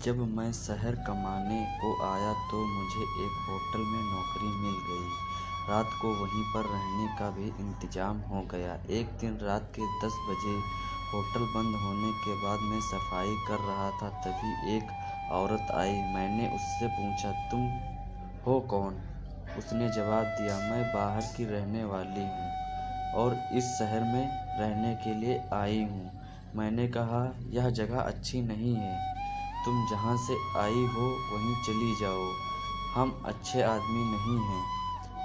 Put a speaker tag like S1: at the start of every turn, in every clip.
S1: जब मैं शहर कमाने को आया तो मुझे एक होटल में नौकरी मिल गई। रात को वहीं पर रहने का भी इंतजाम हो गया। एक दिन रात के 10 बजे होटल बंद होने के बाद मैं सफाई कर रहा था, तभी एक औरत आई। मैंने उससे पूछा, तुम हो कौन? उसने जवाब दिया, मैं बाहर की रहने वाली हूँ और इस शहर में रहने के लिए आई हूँ। मैंने कहा, यह जगह अच्छी नहीं है, तुम जहाँ से आई हो वहीं चली जाओ। हम अच्छे आदमी नहीं हैं,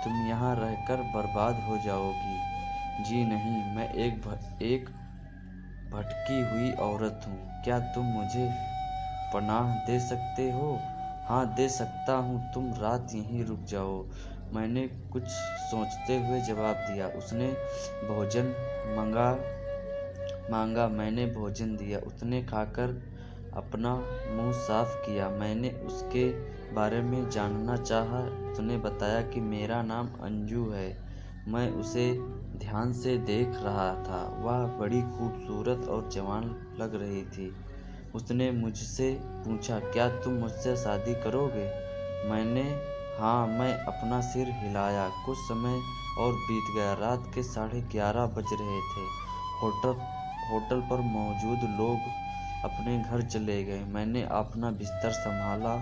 S1: तुम यहाँ रहकर बर्बाद हो जाओगी। जी नहीं, मैं एक भटकी हुई औरत हूँ। क्या तुम मुझे पनाह दे सकते हो? हाँ, दे सकता हूँ, तुम रात यहीं रुक जाओ। मैंने कुछ सोचते हुए जवाब दिया। उसने भोजन मांगा। मैंने भोजन दिया। उसने खाकर अपना मुंह साफ किया। मैंने उसके बारे में जानना चाहा। उसने बताया कि मेरा नाम अंजू है। मैं उसे ध्यान से देख रहा था। वह बड़ी खूबसूरत और जवान लग रही थी। उसने मुझसे पूछा, क्या तुम मुझसे शादी करोगे? मैंने हाँ, मैं अपना सिर हिलाया। कुछ समय और बीत गया। रात के 11:30 बज रहे थे। होटल पर मौजूद लोग अपने घर चले गए। मैंने अपना बिस्तर संभाला।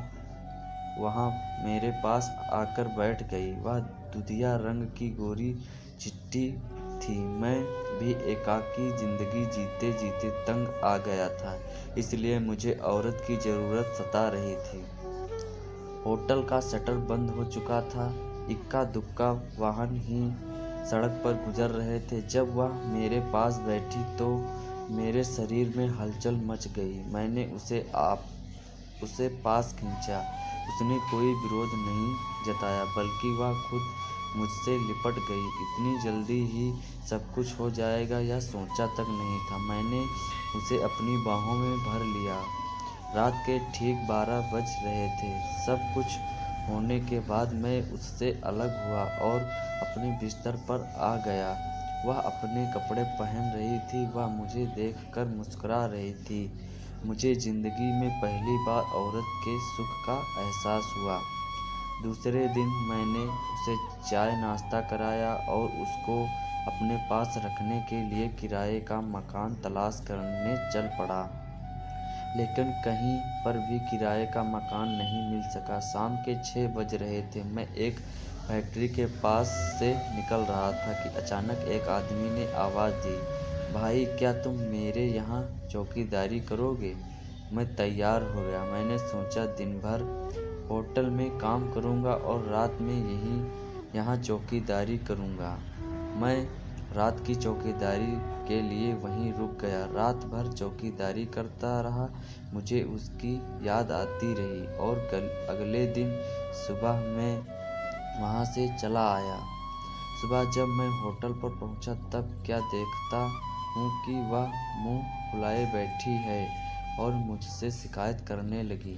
S1: वहाँ मेरे पास आकर बैठ गई। वह दूधिया रंग की गोरी चिट्टी थी। मैं भी एकाकी जिंदगी जीते जीते तंग आ गया था, इसलिए मुझे औरत की जरूरत सता रही थी। होटल का शटर बंद हो चुका था। इक्का दुक्का वाहन ही सड़क पर गुजर रहे थे। जब वह मेरे पास बैठी तो मेरे शरीर में हलचल मच गई। मैंने उसे पास खींचा। उसने कोई विरोध नहीं जताया, बल्कि वह खुद मुझसे लिपट गई। इतनी जल्दी ही सब कुछ हो जाएगा यह सोचा तक नहीं था। मैंने उसे अपनी बाहों में भर लिया। रात के ठीक 12 बज रहे थे। सब कुछ होने के बाद मैं उससे अलग हुआ और अपने बिस्तर पर आ गया। वह अपने कपड़े पहन रही थी। वह मुझे देखकर मुस्कुरा रही थी। मुझे जिंदगी में पहली बार औरत के सुख का एहसास हुआ। दूसरे दिन मैंने उसे चाय नाश्ता कराया और उसको अपने पास रखने के लिए किराए का मकान तलाश करने चल पड़ा। लेकिन कहीं पर भी किराए का मकान नहीं मिल सका। शाम के 6 बज रहे थे। मैं एक फैक्ट्री के पास से निकल रहा था कि अचानक एक आदमी ने आवाज़ दी, भाई, क्या तुम मेरे यहाँ चौकीदारी करोगे? मैं तैयार हो गया। मैंने सोचा, दिन भर होटल में काम करूँगा और रात में यहाँ चौकीदारी करूँगा। मैं रात की चौकीदारी के लिए वहीं रुक गया। रात भर चौकीदारी करता रहा। मुझे उसकी याद आती रही और अगले दिन सुबह मैं वहाँ से चला आया। सुबह जब मैं होटल पर पहुँचा तब क्या देखता हूँ कि वह मुंह फुलाए बैठी है और मुझसे शिकायत करने लगी।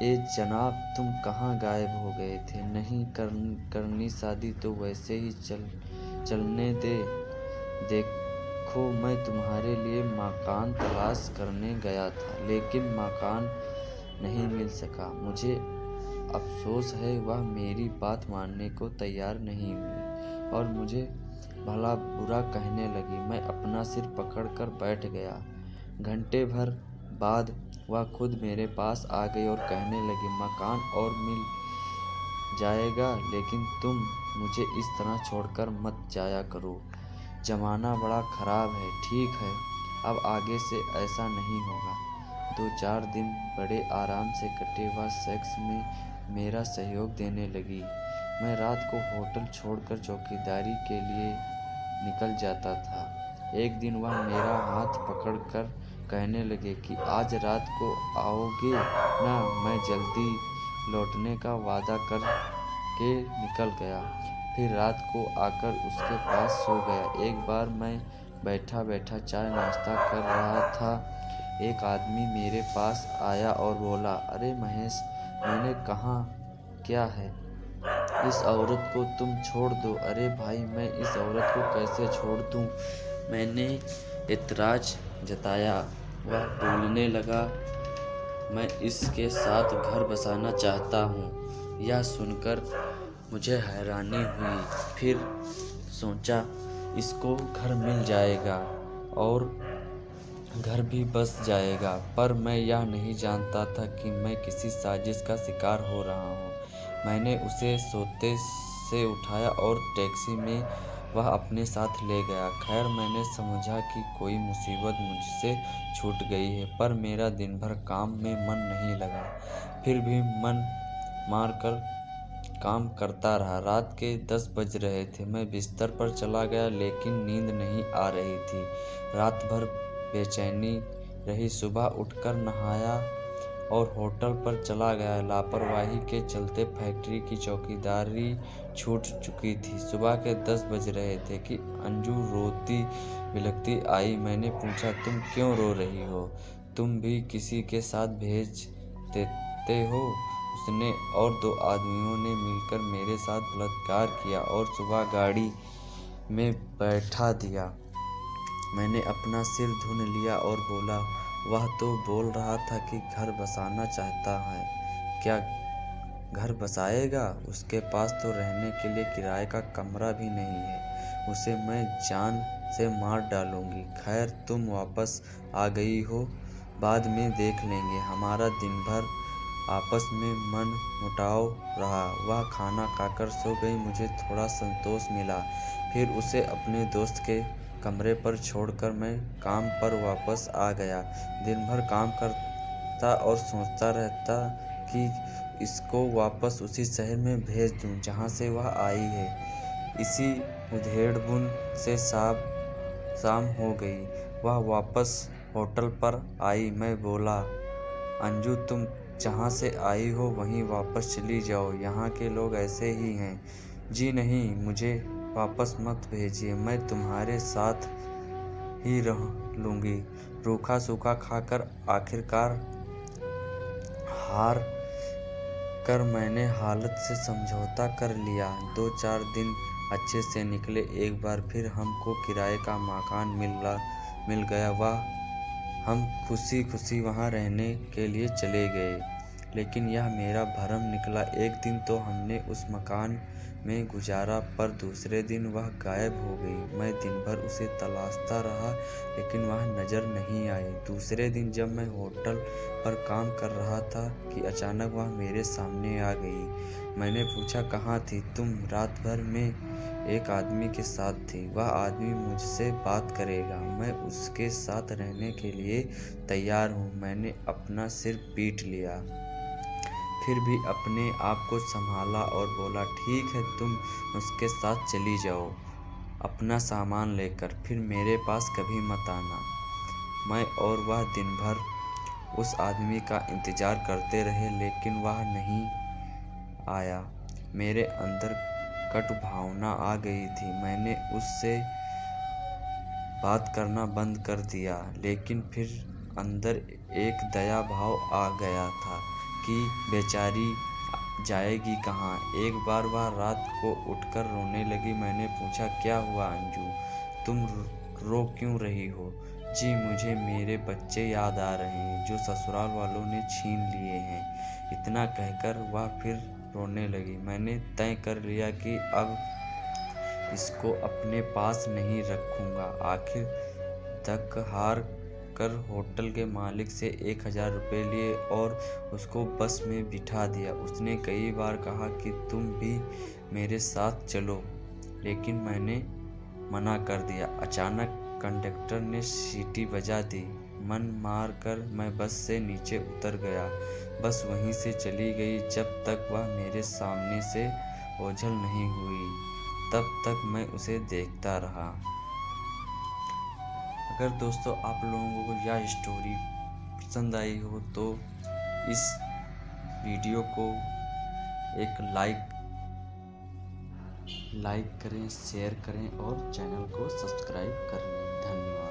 S1: ए जनाब, तुम कहाँ गायब हो गए थे? नहीं करनी शादी तो वैसे ही चलने दे। देखो, मैं तुम्हारे लिए मकान तलाश करने गया था, लेकिन मकान नहीं मिल सका। मुझे अफसोस है। वह मेरी बात मानने को तैयार नहीं हुई और मुझे भला बुरा कहने लगी। मैं अपना सिर पकड़कर बैठ गया। घंटे भर बाद वह खुद मेरे पास आ गई और कहने लगी, मकान और मिल जाएगा, लेकिन तुम मुझे इस तरह छोड़कर मत जाया करो। जमाना बड़ा खराब है। ठीक है, अब आगे से ऐसा नहीं होगा। 2-4 दिन बड़े आराम से कटे। वह सेक्स में मेरा सहयोग देने लगी। मैं रात को होटल छोड़कर चौकीदारी के लिए निकल जाता था। एक दिन वह मेरा हाथ पकड़कर कहने लगे कि आज रात को आओगे ना? मैं जल्दी लौटने का वादा कर के निकल गया। फिर रात को आकर उसके पास सो गया। एक बार मैं बैठा बैठा चाय नाश्ता कर रहा था। एक आदमी मेरे पास आया और बोला, अरे महेश, मैंने कहा क्या है, इस औरत को तुम छोड़ दो। अरे भाई, मैं इस औरत को कैसे छोड़ दूं? मैंने एतराज जताया। वह बोलने लगा, मैं इसके साथ घर बसाना चाहता हूँ। यह सुनकर मुझे हैरानी हुई। फिर सोचा इसको घर मिल जाएगा और घर भी बस जाएगा, पर मैं यह नहीं जानता था कि मैं किसी साजिश का शिकार हो रहा हूँ। मैंने उसे सोते से उठाया और टैक्सी में वह अपने साथ ले गया। खैर, मैंने समझा कि कोई मुसीबत मुझसे छूट गई है, पर मेरा दिन भर काम में मन नहीं लगा। फिर भी मन मार कर काम करता रहा। रात के 10 बज रहे थे। मैं बिस्तर पर चला गया, लेकिन नींद नहीं आ रही थी। रात भर बेचैनी रही। सुबह उठकर नहाया और होटल पर चला गया। लापरवाही के चलते फैक्ट्री की चौकीदारी छूट चुकी थी। सुबह के 10 बज रहे थे कि अंजू रोती बिलखती आई। मैंने पूछा, तुम क्यों रो रही हो? तुम भी किसी के साथ भेज देते हो? उसने और 2 आदमियों ने मिलकर मेरे साथ बलात्कार किया और सुबह गाड़ी में बैठा दिया। मैंने अपना सिर धुन लिया और बोला, वह तो बोल रहा था कि घर बसाना चाहता है। क्या घर बसाएगा? उसके पास तो रहने के लिए किराए का कमरा भी नहीं है। उसे मैं जान से मार डालूंगी। खैर, तुम वापस आ गई हो, बाद में देख लेंगे। हमारा दिन भर आपस में मन मुटाव रहा। वह खाना खाकर सो गई। मुझे थोड़ा संतोष मिला। फिर उसे अपने दोस्त के कमरे पर छोड़कर मैं काम पर वापस आ गया। दिन भर काम करता और सोचता रहता कि इसको वापस उसी शहर में भेज दूं जहां से वह आई है। इसी उधेड़बुन से शाम हो गई। वह वापस होटल पर आई। मैं बोला, अंजू, तुम जहाँ से आई हो वहीं वापस चली जाओ। यहाँ के लोग ऐसे ही हैं। जी नहीं, मुझे वापस मत भेजिए। मैं तुम्हारे साथ ही रह लूँगी। रूखा सूखा खाकर आखिरकार हार कर मैंने हालत से समझौता कर लिया। 2-4 दिन अच्छे से निकले। एक बार फिर हमको किराए का मकान मिल गया। हम खुशी खुशी वहाँ रहने के लिए चले गए। लेकिन यह मेरा भ्रम निकला। एक दिन तो हमने उस मकान में गुजारा, पर दूसरे दिन वह गायब हो गई। मैं दिन भर उसे तलाशता रहा, लेकिन वह नज़र नहीं आई। दूसरे दिन जब मैं होटल पर काम कर रहा था कि अचानक वह मेरे सामने आ गई। मैंने पूछा, कहाँ थी तुम? रात भर में एक आदमी के साथ थी। वह आदमी मुझसे बात करेगा। मैं उसके साथ रहने के लिए तैयार हूँ। मैंने अपना सिर पीट लिया, फिर भी अपने आप को संभाला और बोला, ठीक है, तुम उसके साथ चली जाओ अपना सामान लेकर, फिर मेरे पास कभी मत आना। मैं और वह दिन भर उस आदमी का इंतजार करते रहे, लेकिन वह नहीं आया। मेरे अंदर कटु भावना आ गई थी। मैंने उससे बात करना बंद कर दिया, लेकिन फिर अंदर एक दया भाव आ गया था कि बेचारी जाएगी कहाँ। एक बार वह रात को उठकर रोने लगी। मैंने पूछा, क्या हुआ अंजू? तुम रो क्यों रही हो? जी, मुझे मेरे बच्चे याद आ रहे हैं जो ससुराल वालों ने छीन लिए हैं। इतना कहकर वह फिर रोने लगी। मैंने तय कर लिया कि अब इसको अपने पास नहीं रखूँगा। आखिर तक हार कर होटल के मालिक से 1000 रुपये लिए और उसको बस में बिठा दिया। उसने कई बार कहा कि तुम भी मेरे साथ चलो, लेकिन मैंने मना कर दिया। अचानक कंडक्टर ने सीटी बजा दी। मन मार कर मैं बस से नीचे उतर गया। बस वहीं से चली गई। जब तक वह मेरे सामने से ओझल नहीं हुई, तब तक मैं उसे देखता रहा। अगर दोस्तों आप लोगों को यह स्टोरी पसंद आई हो तो इस वीडियो को एक लाइक करें, शेयर करें और चैनल को सब्सक्राइब करें। धन्यवाद।